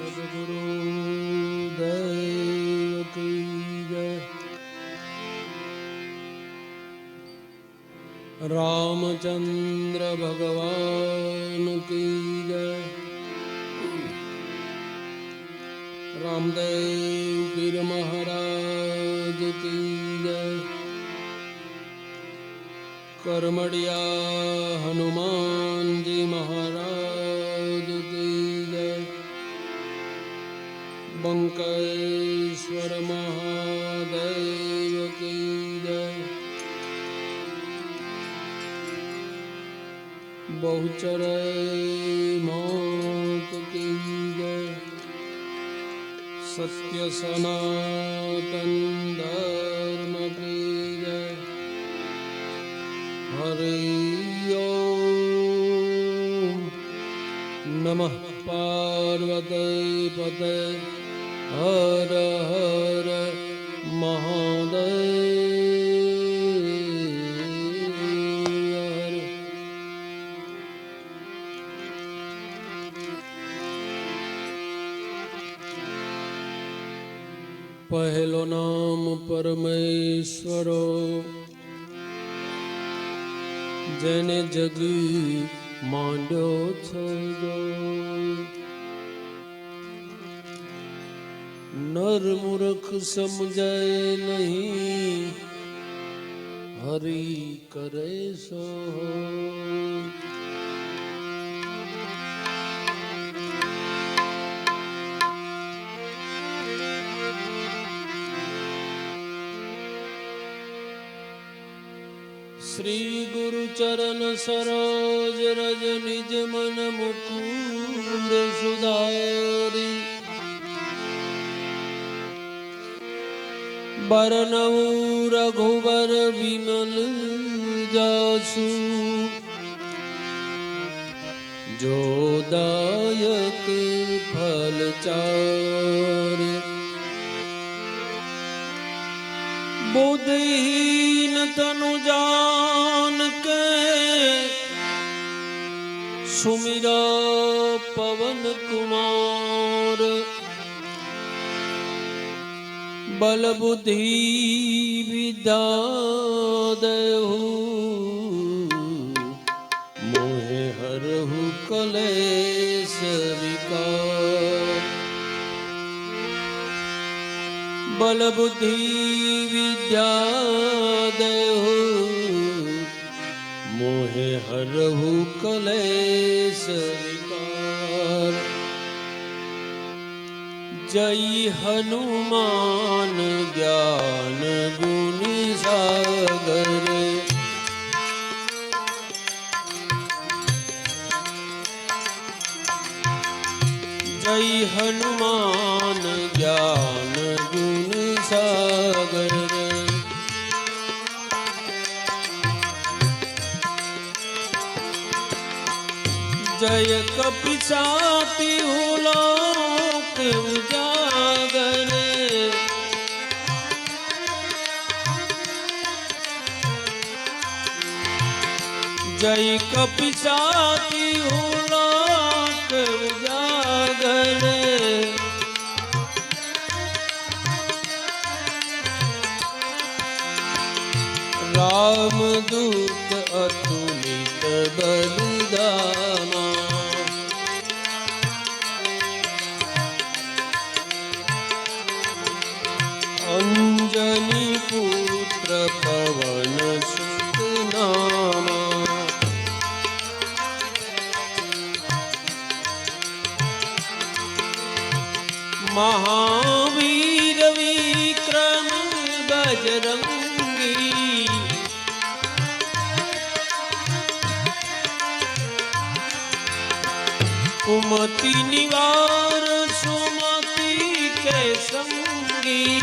સદગુરુદેવ કી જય. રામચંદ્ર ભગવાન કી જય. રામદેવ પીર મહારાજ કી જય. કરમડિયા હનુમાનજી મહારાજ કી જય. બંકેશ્વર મહાદેવ કી જય. बहुचर मौत की जय. सत्य सनातन धर्म की जय. हरि ओम नमः पार्वती पते हर हर महादेव. પહેલો નામ પરમેશ્વરો, જેને જગ માંડ્યો છે જો. નર મૂર્ખ સમજે નહીં, હરી કરે સો. श्री गुरु चरण सरोज रज निज मन मुकुंद सुधारी. बरनऊ रघुवर विमल जासु, जो दायक फल चार. बुद्धिहीन तनु जान के, सुमिरा पवन कुमार. बल बुद्धि विद्या देहु, मोहे हरहु कलेश विकार. बल बुद्धि विद्या देहु, मोहे हरहु कलेश विकार. जय हनुमान ज्ञान गुण सागर. जय हनुमान ज्ञान गुण सागर. जय कपिशाति लोक उजागर. जय कपिशाति लोक उजागर. रामदूत अतुलित बलिदाना. अंजनी पुत्र पवन सुत नामा. महावीर विक्रम बजरंगी. कुमति निवार सुमति के संगी.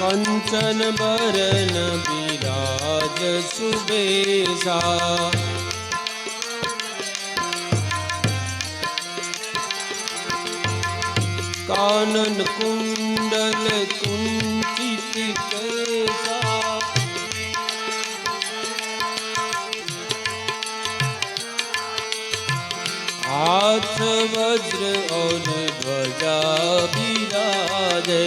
कंचन बरन विराज सुबेसा. कानन कुंडल कुंचित कैसा. हाथ वज्र और ध्वजा विराजे।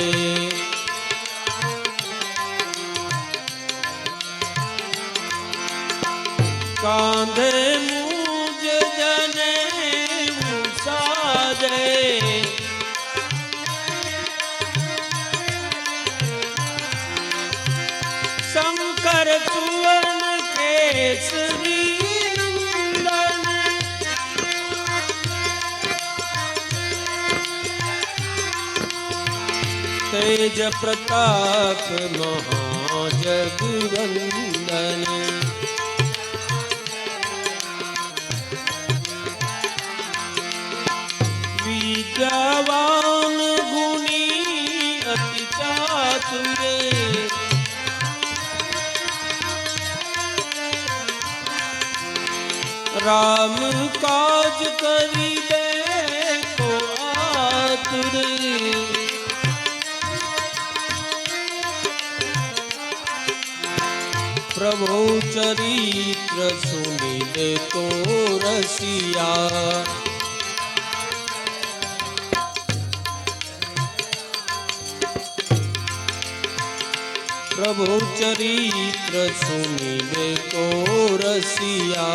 कांधे मूज जनेऊ साजे। शंकर सुवन केसरी नंदन। तेज प्रताप महाजगवंदन। विद्यावान गुणी अति चातुर। राम काज करिबे को आतुर। प्रभु चरित्र सुनिबे को रसिया। प्रभु चरित्र सुनिबे को रसिया।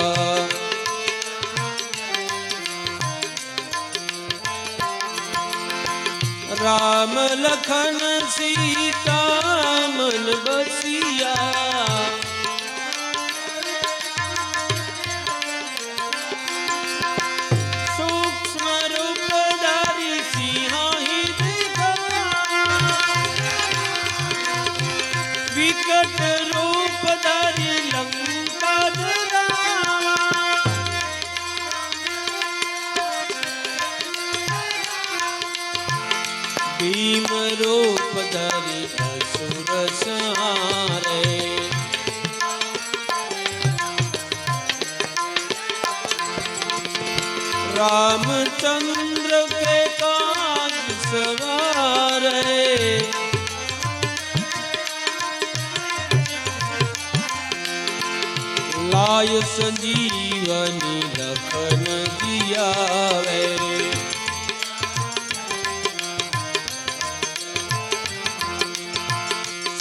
राम लखन सीता मन बसिया। सूक्ष्म रूप धारी सिंहाही दिखावा। विकट रूप धारी लंका जरावा। भीम रूप धरि असुर संहारे। रामचंद्र के काज सवारे। लाय संजीवनी लखन जियावे।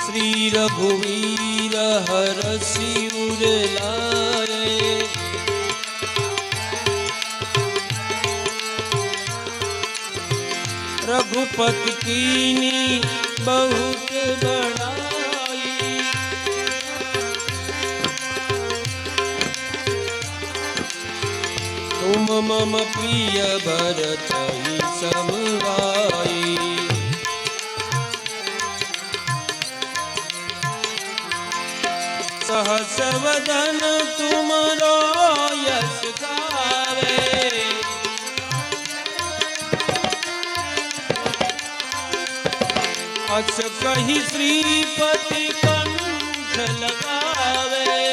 श्री रघुवीर हरषि उर लाए। रघुपति कीनी बहुत बड़ाई। तुम मम प्रिय भरत ही समभाई। सहस वदन तुमरो यश गावे। अस कही श्रीपति कंठ लगावे।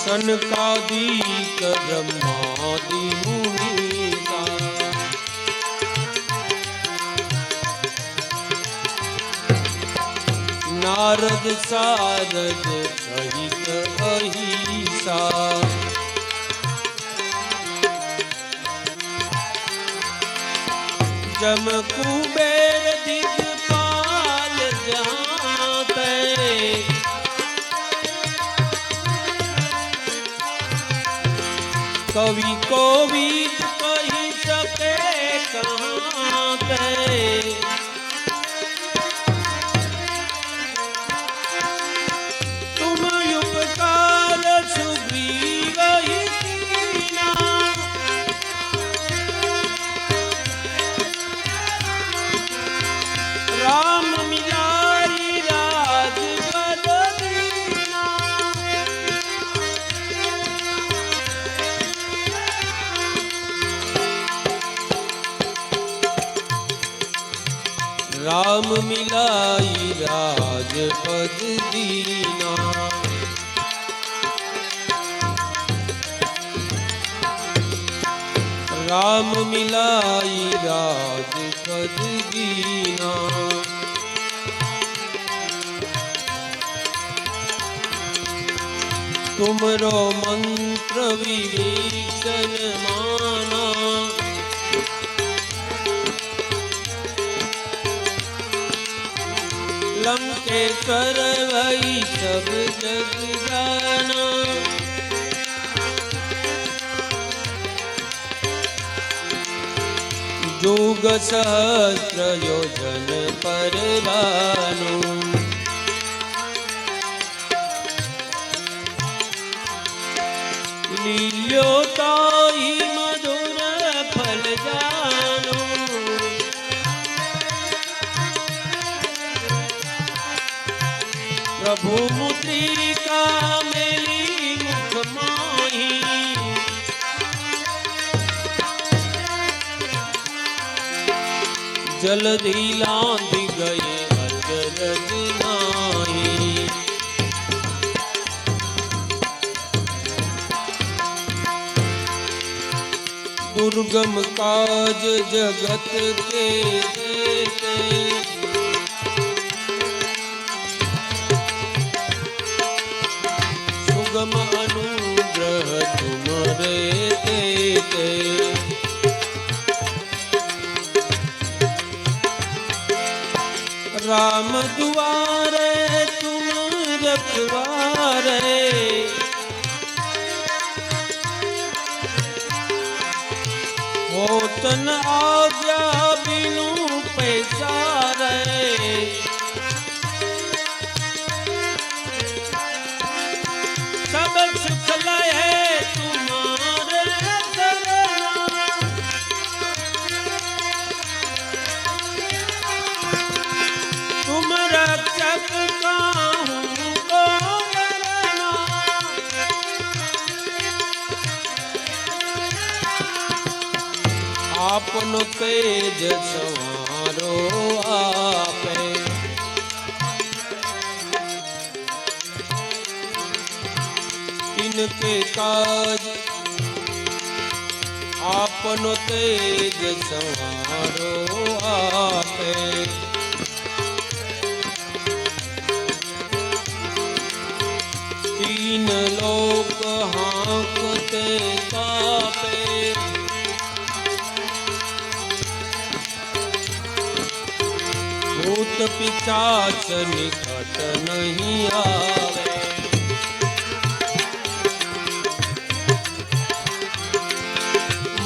सनकादिक ब्रह्मादि मुनीसा। नारद सारद सहित अहिसा। जम कुबेर दिगपाल जाते। कवि कोविद कही सके कहाँ ते। तुम उपकार सुग्रीव ही कीना। राम मिलाई राजपद दीना। राम मिलाई राजपद दीना। राम मिलाई राजपद दीना। तुमरो मंत्र विभीषण माना, लंकेश्वर वही सब जग जाना। जुग सहस्र योजन पर भानु, लील्यो ताई मधुर फल जानो। प्रभु मुद्रिका मेली मुख माही, जल्दी लांघ गए अचरज नाही। दुर्गम काज जगत के देते, सुगम अनुग्रह तुमरे देते। राम दुआरे तुम रखवारे, होतन आज्ञा बिनु पैसारे। सब सुख लय तुम्हारे शरणा, तुम रक्षक काहू को डरना। आपनो तेज संवारो आपे, इनके काज आपनो तेज संवारो आपे। तीन लोक हाँकते कापे, भूत पिशाच निकट नहीं आवे।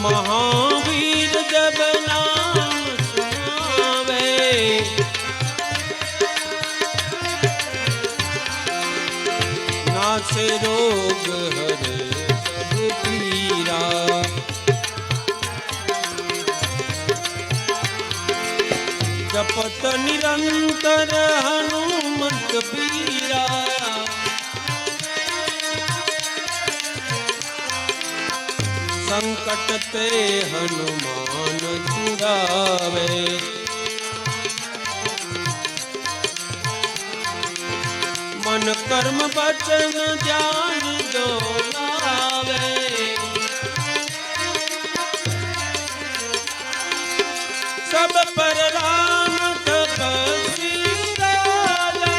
महावीर जब नाम सुनावे, नासे रोग हरे सब पीरा। जपत निरंतर हनुमत पीरा, संकट ते हनुमान छुड़ावे। मन कर्म वचन ज्ञान जो लावे, सब पर राम तपस्वी राजा।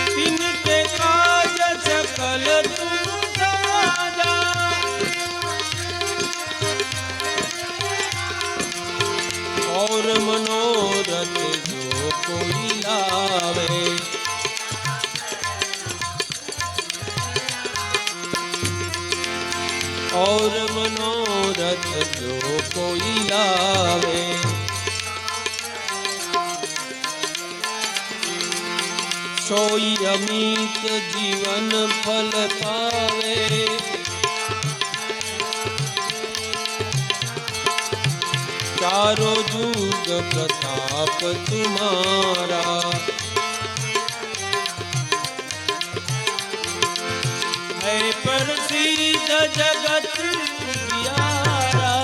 तिनके काज सकल तुम साजा, और मनोरथ जो कोई लावे। और मनोरथ जो कोई लावे। सोई अमित जीवन फल पावे, चारों जुग प्रताप तुम्हारा। है प्रसिद्ध जगत उजियारा,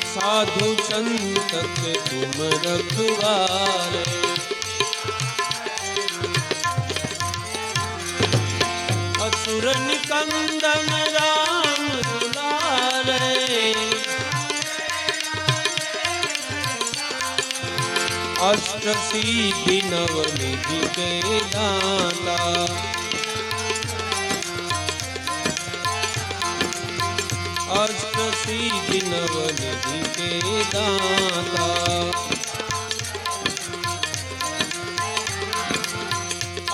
साधु संत के तुम रखवारे। असुर निकंदन राम दुलारे, अष्ट सिद्धि नवनिधि के दाता, अष्ट सिद्धि नवनिधि के दाता,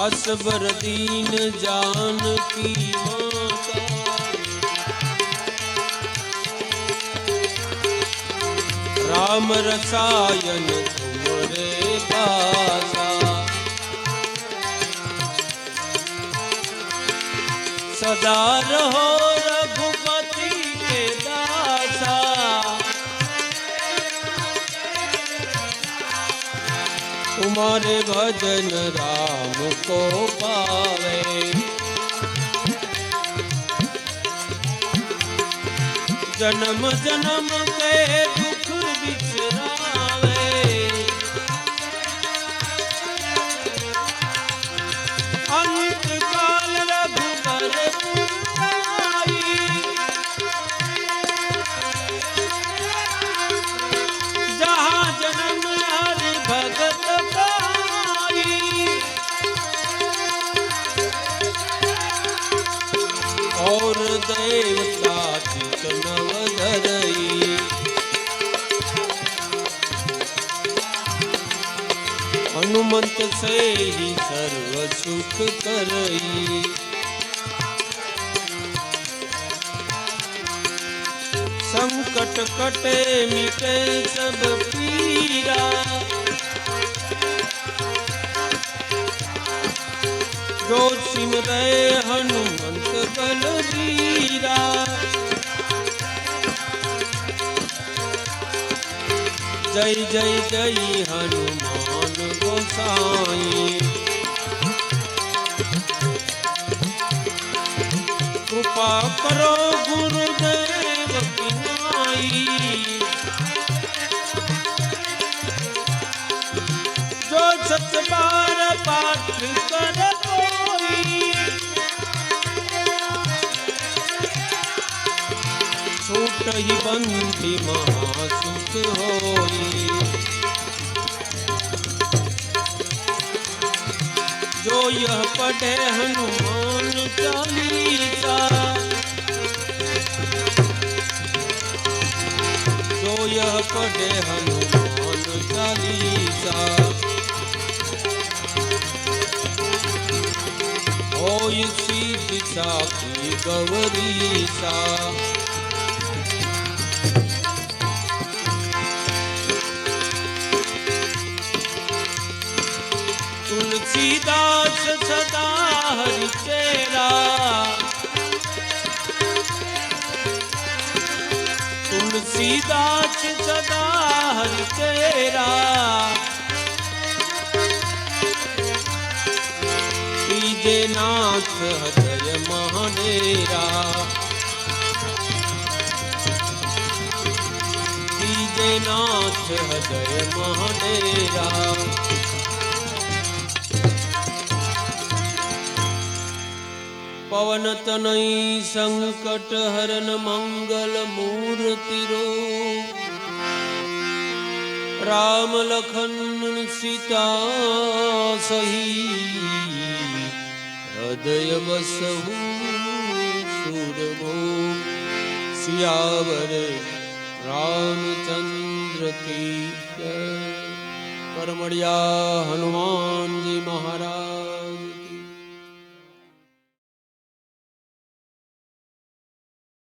असबर दीन जानकी माता, राम रसायन तुमरे पासा, सदा रहो रघुपति के दासा, तुम्हारे भजन राम को पावे, जन्म जन्म के दुख बिसरावे, अंत काल रघुबर पुराई, जहाँ जन्म हरि भगत पाई, और देवता चित नव धरई, हनुमंत से ही सर्व सुख करई, संकट कटे मिटे सब पीरा, जो सिमरे हनुमंत बलबीरा, जय जय जय हनुमान गोसाई, कृपा करो गुरुदेव की नाई, जो सत बार पाठ कर कोई, छूट ही बंदी महासुख होई, जो यह पढ़े हनुमान चालीसा, जो यह पढ़े हनुमान चालीसा, होई सिद्धि साखी गौरीसा, तुलसीदास सदा हरि चेरा, तुलसीदास सदा हरि चेरा, कीजे नाथ हृदय महाडेरा, कीजे नाथ हृदय महाडेरा, पवन तनय संकट हरन मंगल मूर्ति रूप, राम लखन सीता सही, हृदय बसहु सुरभूप, सियावर रामचंद्र की जय। परमड़िया हनुमान जी महाराज।